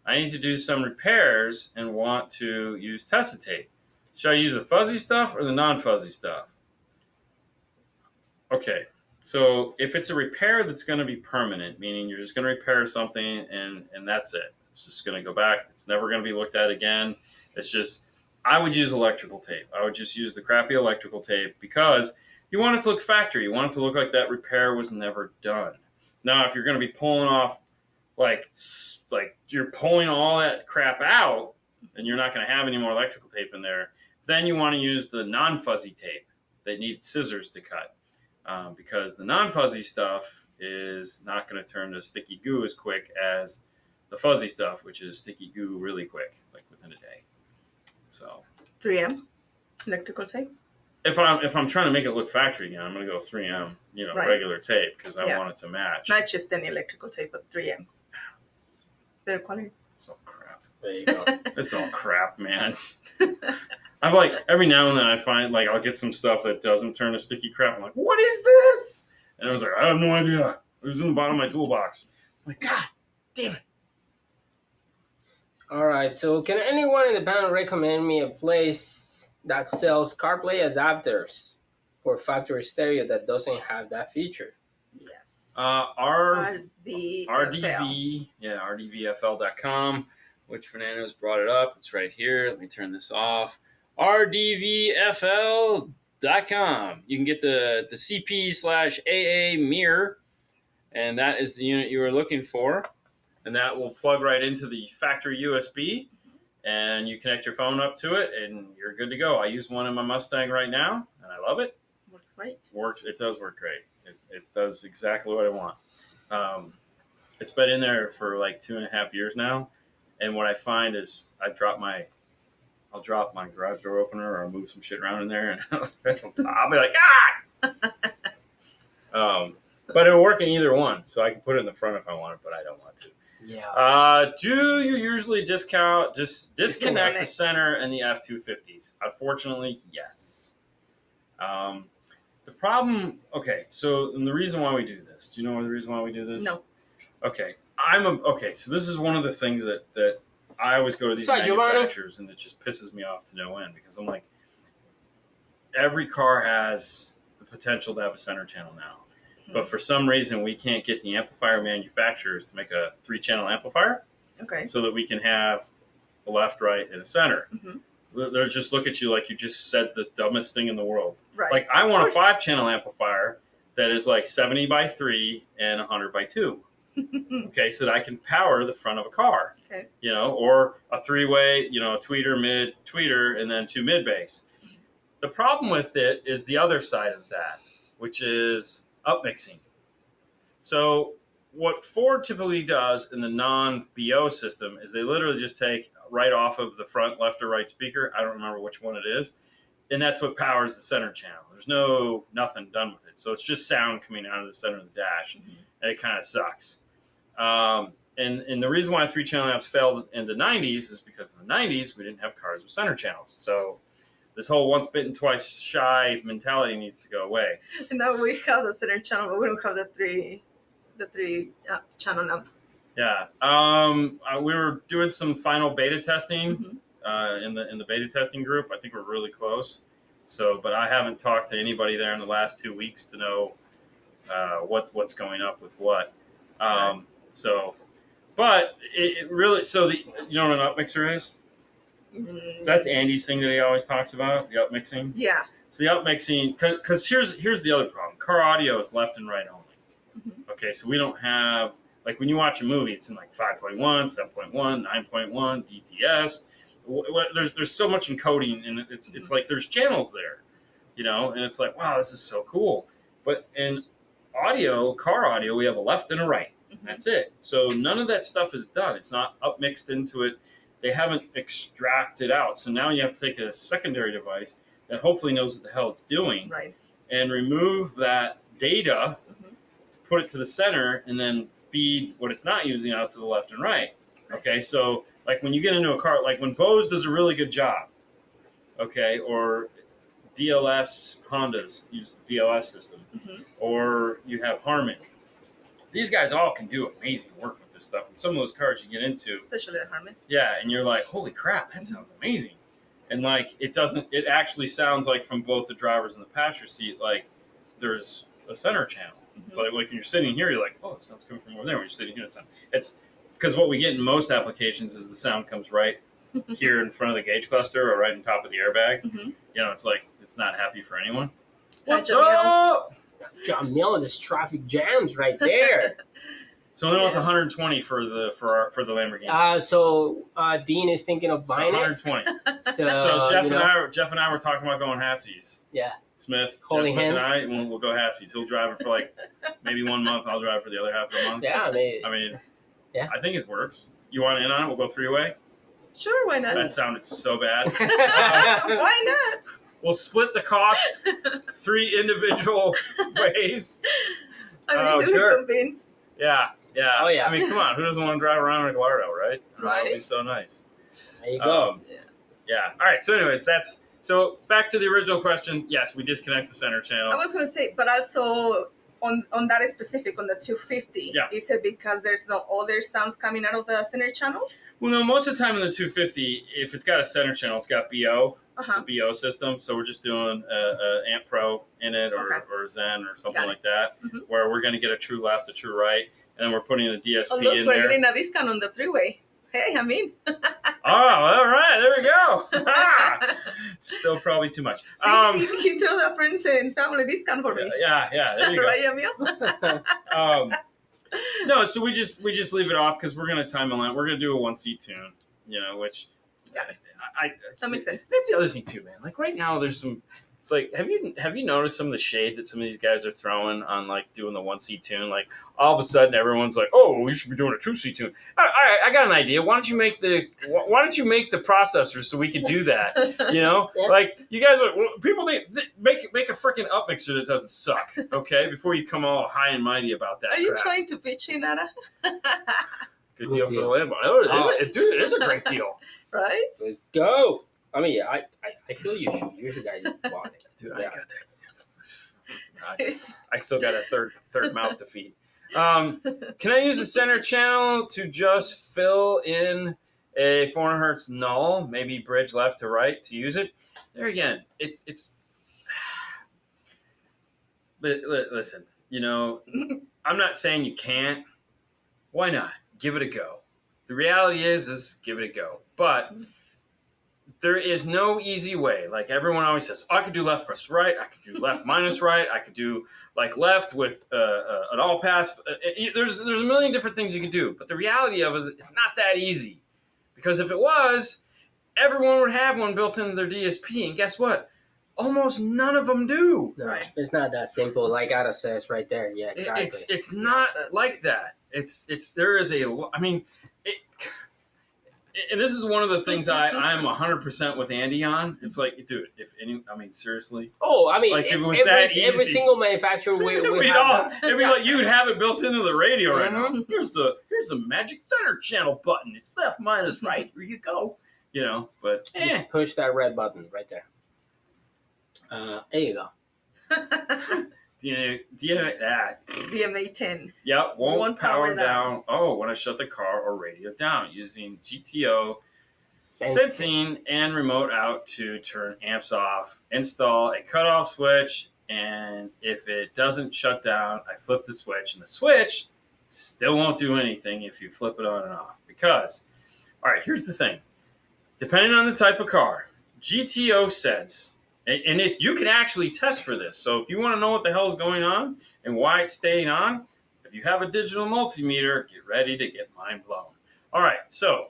I need to do some repairs and want to use Tessa tape. Should I use the fuzzy stuff or the non-fuzzy stuff? Okay, so if it's a repair that's going to be permanent, meaning you're just going to repair something and that's it. It's just going to go back. It's never going to be looked at again. It's just, I would use electrical tape. I would just use the crappy electrical tape because you want it to look factory. You want it to look like that repair was never done. Now, if you're going to be pulling off like you're pulling all that crap out and you're not going to have any more electrical tape in there, then you want to use the non-fuzzy tape that needs scissors to cut. Because the non-fuzzy stuff is not going to turn to sticky goo as quick as the fuzzy stuff, which is sticky goo really quick, like within a day. So 3M electrical tape. If I'm trying to make it look factory again, I'm going to go 3M, Right. regular tape because I want it to match. Not just any electrical tape, but 3M. Better quality. It's all crap. There you go. It's all crap, man. I'm like, every now and then I find, like, I'll get some stuff that doesn't turn to sticky crap. I'm like, what is this? And I was like, I have no idea. It was in the bottom of my toolbox. I'm like, God damn it. All right. So, can anyone in the panel recommend me a place that sells CarPlay adapters for factory stereo that doesn't have that feature? Yes. RDV, RDVFL.com, which Fernando's brought it up. It's right here. Let me turn this off. RDVFL.com. You can get the CP/AA mirror, and that is the unit you are looking for. And that will plug right into the factory USB, and you connect your phone up to it, and you're good to go. I use one in my Mustang right now, and I love it. Works great. It does work great. It does exactly what I want. It's been in there for like 2.5 years now, and what I find is I'll drop my garage door opener or I'll move some shit around in there, and I'll be like, but it'll work in either one, so I can put it in the front if I want it, but I don't want to. Yeah. Do you usually disconnect the center and the F250s? Unfortunately, yes. The problem, okay, so and the reason why we do this, do you know the reason why we do this? No. Okay, so this is one of the things that I always go to these manufacturers and it just pisses me off to no end because I'm like, every car has the potential to have a center channel now. But for some reason, we can't get the amplifier manufacturers to make a 3-channel amplifier. Okay. So that we can have a left, right, and a center. Mm-hmm. They'll just look at you like you just said the dumbest thing in the world. Right. Like, I want a 5-channel amplifier that is like 70 by 3 and 100 by 2. Okay, so that I can power the front of a car. Okay. Or a 3-way, a tweeter, mid, tweeter, and then 2 mid bass. The problem with it is the other side of that, which is upmixing. So what Ford typically does in the non-BO system is they literally just take right off of the front left or right speaker. I don't remember which one it is. And that's what powers the center channel. There's nothing done with it. So it's just sound coming out of the center of the dash. And it kind of sucks. And the reason why 3-channel amps failed in the 90s is because in the 90s, we didn't have cars with center channels. So this whole once bitten, twice shy mentality needs to go away. And now we have the center channel, but we don't have the three channel amp. Yeah. We were doing some final beta testing in the beta testing group. I think we're really close. So, but I haven't talked to anybody there in the last 2 weeks to know what's going up with what. So, but it really, so you know what an upmixer is? So that's Andy's thing that he always talks about, the upmixing. Yeah. So the upmixing, because here's the other problem. Car audio is left and right only. Okay, so we don't have, like when you watch a movie, it's in like 5.1, 7.1, 9.1, DTS. There's so much encoding, and it's like there's channels there, and it's like, wow, this is so cool. But in audio, car audio, we have a left and a right. That's it. So none of that stuff is done. It's not upmixed into it. They haven't extracted out. So now you have to take a secondary device that hopefully knows what the hell it's doing, and remove that data, put it to the center, and then feed what it's not using out to the left and right. Okay, so like when you get into a car, like when Bose does a really good job, okay, or DLS Hondas use the DLS system, or you have Harman. These guys all can do amazing work with this stuff. And some of those cars you get into, especially at Harman. yeah, and you're like, holy crap, that sounds amazing. And like it actually sounds like from both the drivers and the passenger seat, like there's a center channel. So like when you're sitting here, you're like, oh, it sounds coming from over there. When you're sitting here, it's because what we get in most applications is the sound comes right here in front of the gauge cluster or right on top of the airbag. You know, it's like it's not happy for anyone. What's up? John Mill, there's traffic jams right there. So it was 120 for the Lamborghini. So Dean is thinking of buying 120. it. So Jeff and I were talking about going halfsies. Yeah. Smith, holding Jeff hands. Smith and I, we'll go halfsies. He'll drive it for like maybe 1 month. I'll drive for the other half of the month. Yeah, I mean, yeah. I think it works. You want in on it? We'll go 3-way. Sure, why not? That sounded so bad. Why not? We'll split the cost 3 individual ways. I'm easily convinced. Yeah. Oh, yeah. I mean, come on. Who doesn't want to drive around in a Gallardo, right? Right. That would be so nice. There you go. Yeah. All right. So anyways, so back to the original question. Yes, we disconnect the center channel. I was going to say, but also on that specific, on the 250, is it because there's no other sounds coming out of the center channel? Well, no, most of the time in the 250, if it's got a center channel, it's got BO, the BO system. So we're just doing Amp Pro in it or Zen or something like that, where we're going to get a true left, a true right, and then we're putting a DSP in there. We're getting a discount on the 3-way. Hey, I'm in. Oh, all right. There we go. Still probably too much. See, he threw the friends and family discount for me. Yeah. There you go. Right, Emil? No, so we just leave it off because we're going to time a line. We're going to do a 1-seat tune, which that makes sense. That's the other thing too, man. Like right now, there's some. It's like, have you noticed some of the shade that some of these guys are throwing on like doing the 1-seat tune? Like all of a sudden, everyone's like, "Oh, we should be doing a 2-seat tune." All right, I got an idea. Why don't you make the processor so we could do that? Like you guys are people make a freaking up mixer that doesn't suck, okay? Before you come all high and mighty about that. Are you trying to pitch in, Anna? Good deal for the Lambo. Dude, it is a great deal. Right? Let's go. I mean, I feel you should. You should guys want it. Dude, I got that. I still got a third mouth to feed. Can I use the center channel to just fill in a 400 hertz null, maybe bridge left to right to use it? There again, it's. Listen, I'm not saying you can't. Why not? Give it a go. The reality is give it a go. But there is no easy way. Like everyone always says, I could do left plus right. I could do left minus right. I could do like left with an all pass. There's a million different things you could do. But the reality of it is it's not that easy. Because if it was, everyone would have one built into their DSP. And guess what? Almost none of them do. No, it's not that simple. Like Ada says right there. Yeah, exactly. It's not like that. There is and this is one of the things I'm 100% with Andy on. It's like, dude, seriously. Oh, I mean, like if it was that easy, every single manufacturer would have that. It'd be like you'd have it built into the radio right now. Here's the magic center channel button. It's left minus right. Here you go. But just push that red button right there. There you go. DMA 10. Yep, won't power down. Oh, when I shut the car or radio down using GTO sensing and remote out to turn amps off. Install a cutoff switch, and if it doesn't shut down, I flip the switch, and the switch still won't do anything if you flip it on and off. Because, all right, here's the thing. Depending on the type of car, GTO Sense. And you can actually test for this. So if you want to know what the hell is going on and why it's staying on, if you have a digital multimeter, get ready to get mind blown. All right, so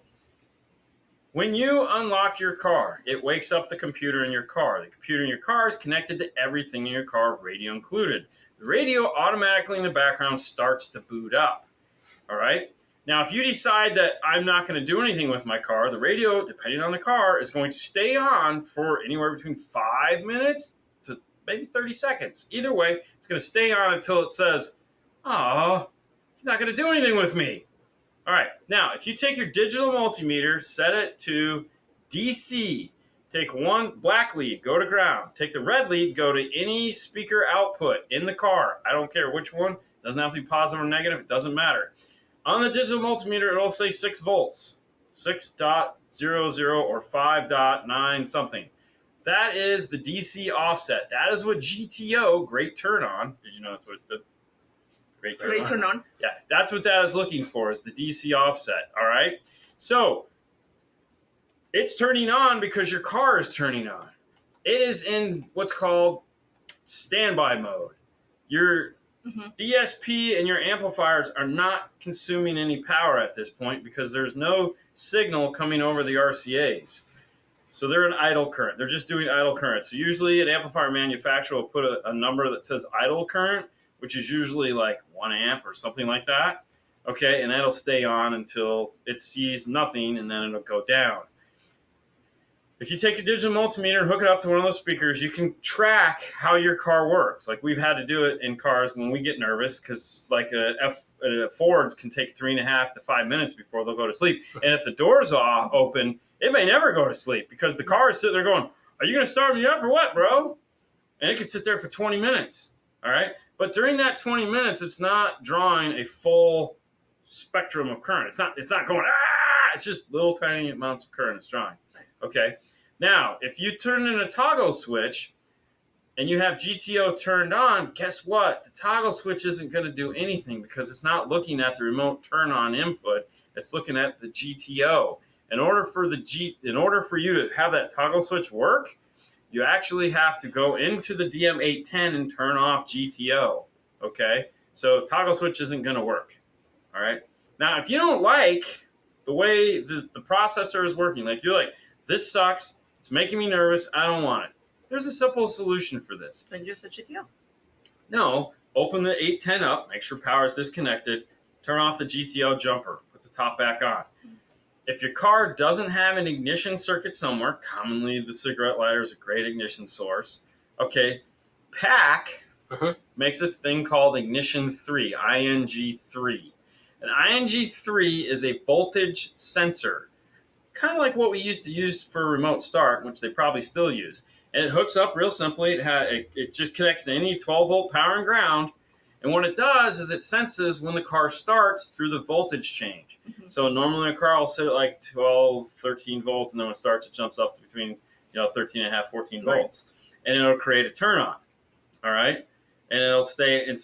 when you unlock your car, it wakes up the computer in your car. The computer in your car is connected to everything in your car, radio included. The radio automatically in the background starts to boot up. All right? Now, if you decide that I'm not going to do anything with my car, the radio, depending on the car, is going to stay on for anywhere between 5 minutes to maybe 30 seconds. Either way, it's going to stay on until it says, oh, he's not going to do anything with me. All right. Now, if you take your digital multimeter, set it to DC, Take one black lead, go to ground. Take the red lead, go to any speaker output in the car. I don't care which one. It doesn't have to be positive or negative. It doesn't matter. On the digital multimeter, it'll say 6 volts, 6.00 or 5.9 something. That is the DC offset. That is what GTO, great turn on. Did you know that's what it's the great turn on? Yeah, that's what that is looking for, is the DC offset. All right. So it's turning on because your car is turning on. It is in what's called standby mode. Your DSP and your amplifiers are not consuming any power at this point because there's no signal coming over the RCAs. So they're in idle current. They're just doing idle current. So usually an amplifier manufacturer will put a number that says idle current, which is usually like 1 amp or something like that. Okay, and that'll stay on until it sees nothing, and then it'll go down. If you take a digital multimeter and hook it up to one of those speakers, you can track how your car works. Like we've had to do it in cars when we get nervous, because like a Fords can take 3.5 to 5 minutes before they'll go to sleep. And if the door's open, it may never go to sleep because the car is sitting there going, "Are you going to start me up or what, bro?" And it can sit there for 20 minutes. All right. But during that 20 minutes, it's not drawing a full spectrum of current. It's not going, ah, it's just little tiny amounts of current it's drawing. Okay. Now, if you turn in a toggle switch and you have GTO turned on, guess what? The toggle switch isn't going to do anything because it's not looking at the remote turn on input. It's looking at the GTO. In order for you to have that toggle switch work, you actually have to go into the DM810 and turn off GTO. Okay? So toggle switch isn't going to work. All right? Now, if you don't like the way the processor is working, like you're like, this sucks, it's making me nervous, I don't want it. There's a simple solution for this. Then use the GTO. No, open the 810 up, make sure power is disconnected, turn off the GTO jumper, put the top back on. If your car doesn't have an ignition circuit somewhere, commonly the cigarette lighter is a great ignition source. Okay, PAC makes a thing called Ignition 3, ING3. An ING3 is a voltage sensor, kind of like what we used to use for remote start, which they probably still use. And it hooks up real simply. It just connects to any 12-volt power and ground. And what it does is it senses when the car starts through the voltage change. So normally a car will sit at like 12, 13 volts, and then when it starts, it jumps up to between 13.5, 14 volts. And it'll create a turn on. All right? And it'll stay. And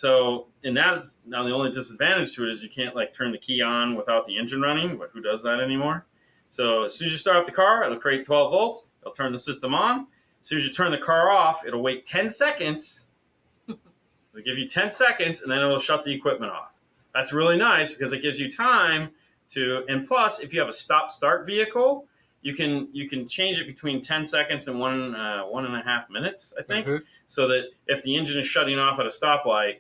that is now the only disadvantage to it is you can't like turn the key on without the engine running. But who does that anymore? So as soon as you start up the car, it'll create 12 volts. It'll turn the system on. As soon as you turn the car off, it'll wait 10 seconds. It'll give you 10 seconds, and then it'll shut the equipment off. That's really nice because it gives you time to, and plus, if you have a stop-start vehicle, you can change it between 10 seconds and 1.5 minutes, I think, so that if the engine is shutting off at a stoplight,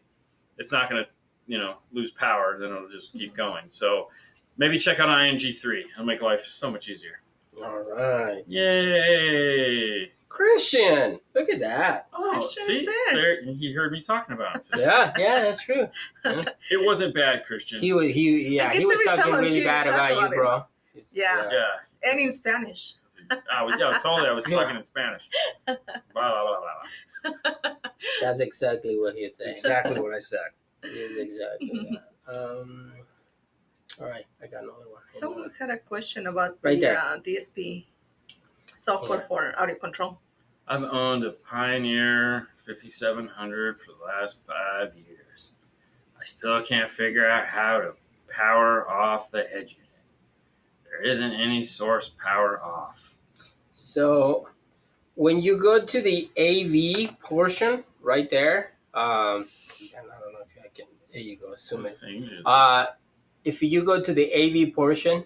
it's not going to, lose power. Then it'll just keep going. So maybe check out ING3. It'll make life so much easier. All right. Yay! Christian, look at that. Oh, see? There, he heard me talking about it today. Yeah, that's true. Yeah. It wasn't bad, Christian. He was talking really bad about you, bro. Yeah. And in Spanish. I was talking in Spanish. Blah, blah, blah, blah. That's exactly what he said. Exactly what I said. It is exactly that. All right, I got another one. Someone had a question about Right the there. DSP software for audio control. I've owned a Pioneer 5700 for the last 5 years. I still can't figure out how to power off the head unit. There isn't any source power off. So when you go to the AV portion right there, I don't know if I can. There you go. Zoom it. If you go to the AV portion,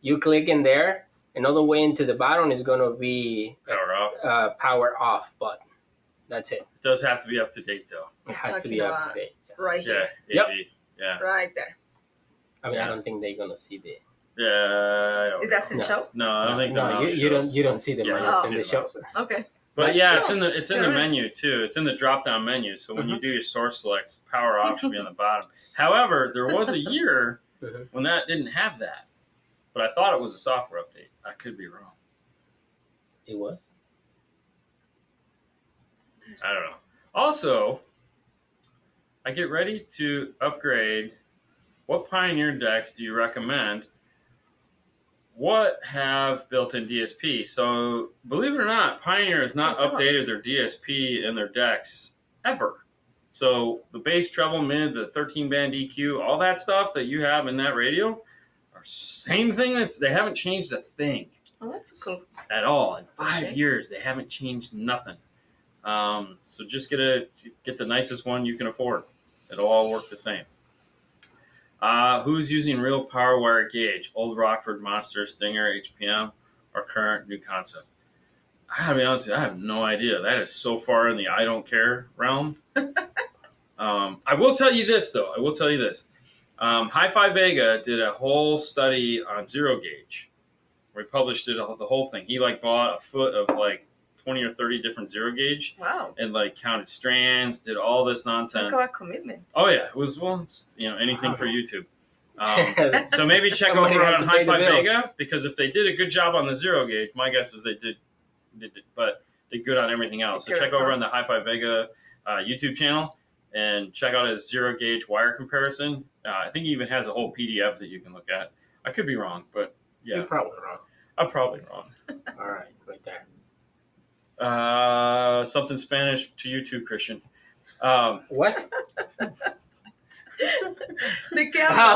you click in there, and all the way into the bottom is going to be power off button. That's it. It does have to be up to date, though. It has to be up to date. Yes. Right here. Yeah, AV. Yeah. Right there. I mean, I don't think they're going to see the. Yeah, I don't It doesn't show? No, I don't think you don't see the mouse in the show. Okay. But yeah, it's in the menu too. It's in the drop down menu. So when you do your source selects, power off should be on the bottom. However, there was a year when that didn't have that. But I thought it was a software update. I could be wrong. It was? I don't know. Also, I get ready to upgrade. What Pioneer decks do you recommend? What have built-in DSP? So, believe it or not, Pioneer has not updated their DSP in their decks ever. So, the bass, treble, mid, the 13-band EQ, all that stuff that you have in that radio are same thing. They haven't changed a thing. Oh, that's cool. At all. In 5 years, they haven't changed nothing. So just get the nicest one you can afford. It'll all work the same. Who's using real power wire gauge? Old Rockford, Monster, Stinger, HPM, or current new concept? I gotta be honest with you, I have no idea. That is so far in the I don't care realm. I will tell you this, though. Hi-Fi Vega did a whole study on zero gauge. Where he published it, the whole thing. He bought a foot of 20 or 30 different zero gauge. Wow. And counted strands, did all this nonsense. Look at commitment. Oh yeah, it was it's, anything for YouTube. So maybe check over on Hi-Fi Vega, because if they did a good job on the zero gauge, my guess is they did good on everything else. So check over on the Hi-Fi Vega YouTube channel and check out his zero gauge wire comparison. I think he even has a whole PDF that you can look at. I could be wrong, but yeah. You're probably wrong. I'm probably wrong. All right, right there. Something Spanish to you too, Christian. What? Oh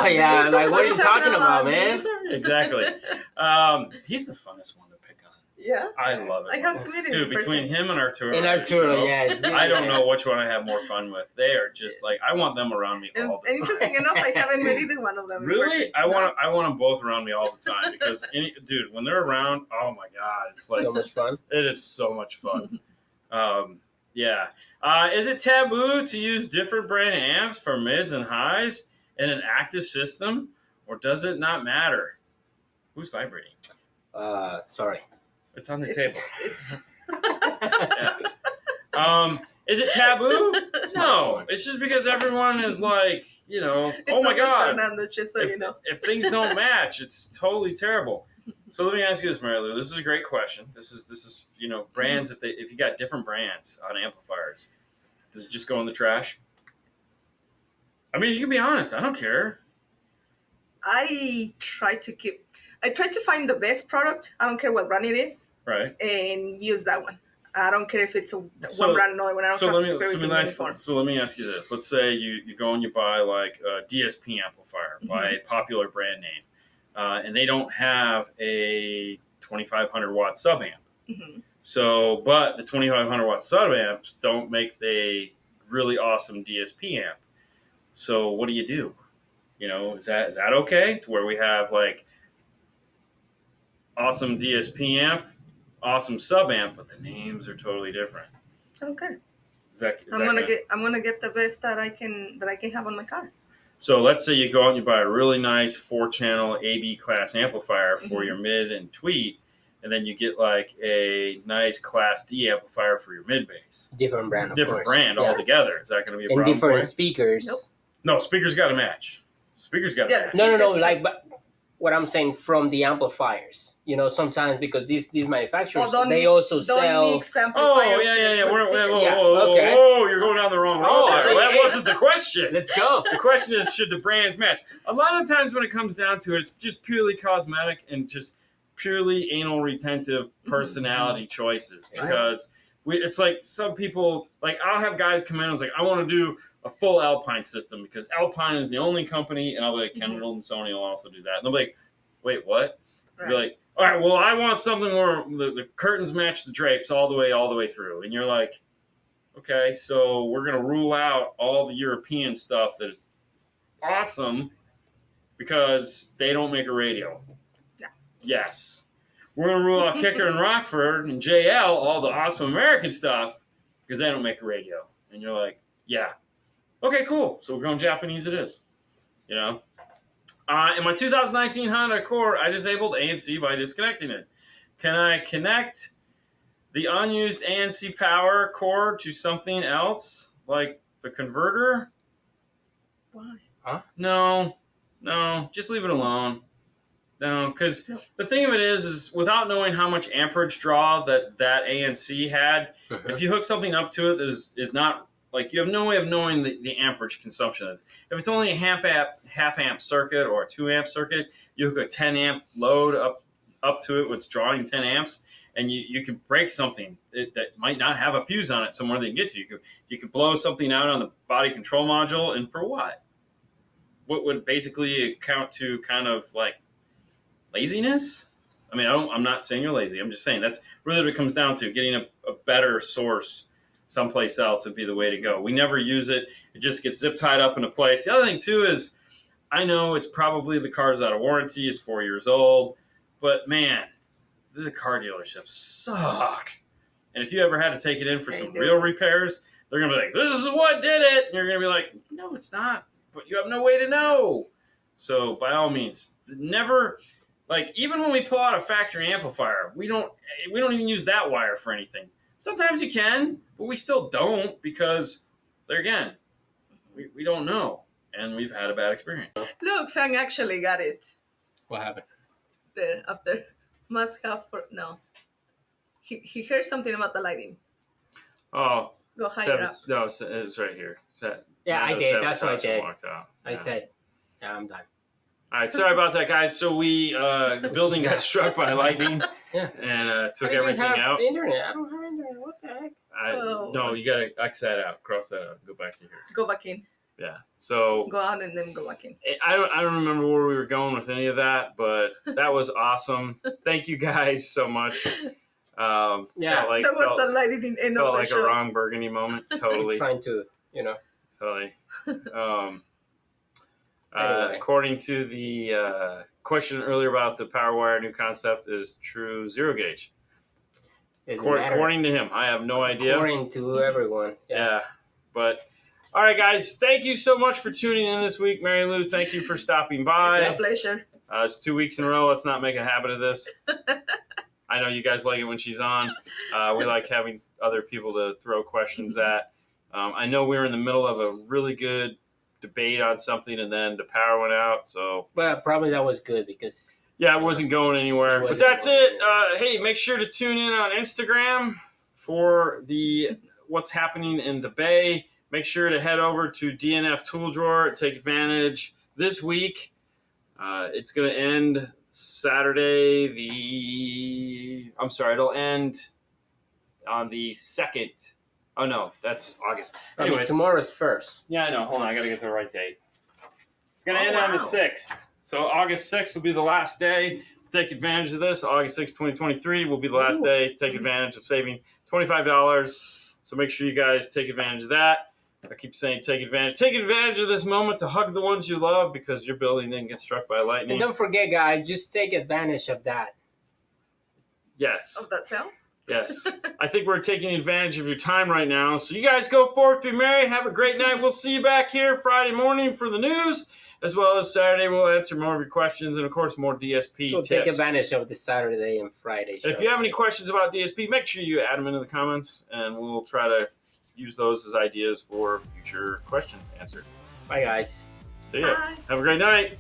yeah, what are you talking about, man? Exactly. He's the funnest one to pick on. Yeah. I love it. I have to meet him. Dude, between him and Arturo. Yeah. I don't know which one I have more fun with. They are just I want them around me all the time. Interesting enough, I haven't met either one of them. Really? I want them both around me all the time because dude, when they're around, oh my god, it's so much fun. It is so much fun. Yeah. Is it taboo to use different brand amps for mids and highs in an active system, or does it not matter? Who's vibrating? Sorry. It's on the table. Yeah. Is it taboo? No. It's just because everyone is oh my god. Fernando, just so you know. If things don't match, it's totally terrible. So let me ask you this, Marilu. This is a great question. This is brands. If you got different brands on amplifiers, does it just go in the trash? I mean, you can be honest. I don't care. I try to find the best product. I don't care what brand it is. Right. And use that one. I don't care if it's one brand or another one. I don't have to keep everything uniform. So let me ask you this. Let's say you go and you buy a DSP amplifier by a popular brand name, and they don't have a 2,500 watt sub amp. Mm-hmm. So, but the 2,500 watt sub amps don't make the really awesome DSP amp. So what do you do? Is that okay? To where we have awesome DSP amp, awesome sub amp, but the names are totally different. Okay. I'm gonna get the best that I can have on my car. So let's say you go out and you buy a really nice 4-channel AB class amplifier for your mid and tweet, and then you get a nice class D amplifier for your mid bass. Different brand, altogether. Is that going to be a problem? And different speakers. Nope. No, speakers got to match. No. But what I'm saying from the amplifiers, sometimes because these manufacturers they also sell. Oh yeah. Whoa, you're going down the wrong road there. That wasn't the question. Let's go. The question is, should the brands match? A lot of times when it comes down to it, it's just purely cosmetic and just purely anal retentive personality choices. Because it's some people I'll have guys come in and I want to do a full Alpine system because Alpine is the only company, and I'll be Kendall and Sony will also do that. And they'll be like, wait, what? Right. You're like, all right, well, I want something where the curtains match the drapes all the way through. And you're like, okay, so we're going to rule out all the European stuff that is awesome because they don't make a radio. Yeah. Yes. We're going to rule out Kicker and Rockford and JL, all the awesome American stuff, because they don't make a radio. And you're like, yeah. Okay, cool. So we're going Japanese it is. In my 2019 Honda Accord, I disabled ANC by disconnecting it. Can I connect the unused ANC power cord to something else, like the converter? Why? Huh? No. Just leave it alone. No, because the thing of it is without knowing how much amperage draw that ANC had, if you hook something up to it that is not, like, you have no way of knowing the amperage consumption. If it's only a half amp circuit or a 2 amp circuit, you hook a 10 amp load up to it, it's drawing 10 amps, and you could break something that might not have a fuse on it somewhere they can get to. You could blow something out on the body control module, and for what? What would basically account to kind of like laziness? I mean, I'm not saying you're lazy. I'm just saying that's really what it comes down to. Getting a better source someplace else would be the way to go. We never use it. It just gets zip tied up in a place. The other thing, too, is I know it's probably the car's out of warranty. It's 4 years old. But, man, the car dealerships suck. And if you ever had to take it in for some real repairs, they're going to be like, this is what did it. And you're going to be like, no, it's not. But you have no way to know. So, by all means, never... Like, even when we pull out a factory amplifier, we don't even use that wire for anything. Sometimes you can, but we still don't because, there again, we don't know. And we've had a bad experience. Look, Fang actually got it. What happened? There, up there. Must have no. He heard something about the lighting. Oh. Go higher up. No, it was right here. Yeah, I did. That's what I did. I Yeah. said, yeah, I'm done. All right, sorry about that, guys. So the building got struck by lightning and took everything out. Internet. I don't have internet. What the heck? No, you got to X that out, cross that out, go back to here. Go back in. Yeah. So go out and then go back in. I don't remember where we were going with any of that, but that was awesome. Thank you guys so much. That was the lighting in felt like a Ron Burgundy moment. Totally. Trying to, Totally. Anyway. According to the question earlier about the PowerWire new concept is true zero gauge. According to him, I have no idea. According to everyone. Yeah. But all right, guys, thank you so much for tuning in this week. Mary Lou, thank you for stopping by. It's a pleasure. It's 2 weeks in a row. Let's not make a habit of this. I know you guys like it when she's on. We like having other people to throw questions at. I know we were in the middle of a really good debate on something, and then the power went out. So, well, probably that was good because it wasn't going anywhere. But that's it. Hey, make sure to tune in on Instagram for what's happening in the Bay. Make sure to head over to DNF Tool Drawer. Take advantage this week. It's going to end Saturday. It'll end on the 2nd. Oh, no, that's August. Anyways, tomorrow's 1st. Yeah, I know. Hold on. I got to get the right date. It's going to end on the 6th. So August 6th will be the last day to take advantage of this. August 6th, 2023 will be the last day to take advantage of saving $25. So make sure you guys take advantage of that. I keep saying take advantage. Take advantage of this moment to hug the ones you love because your building didn't get struck by lightning. And don't forget, guys, just take advantage of that. Yes. Of that sound? Yes. I think we're taking advantage of your time right now. So you guys go forth, be merry, have a great night. We'll see you back here Friday morning for the news, as well as Saturday. We'll answer more of your questions and, of course, more DSP tips. So take advantage of the Saturday and Friday show. If you have any questions about DSP, make sure you add them into the comments, and we'll try to use those as ideas for future questions answered. Bye, guys. See ya. Bye. Have a great night.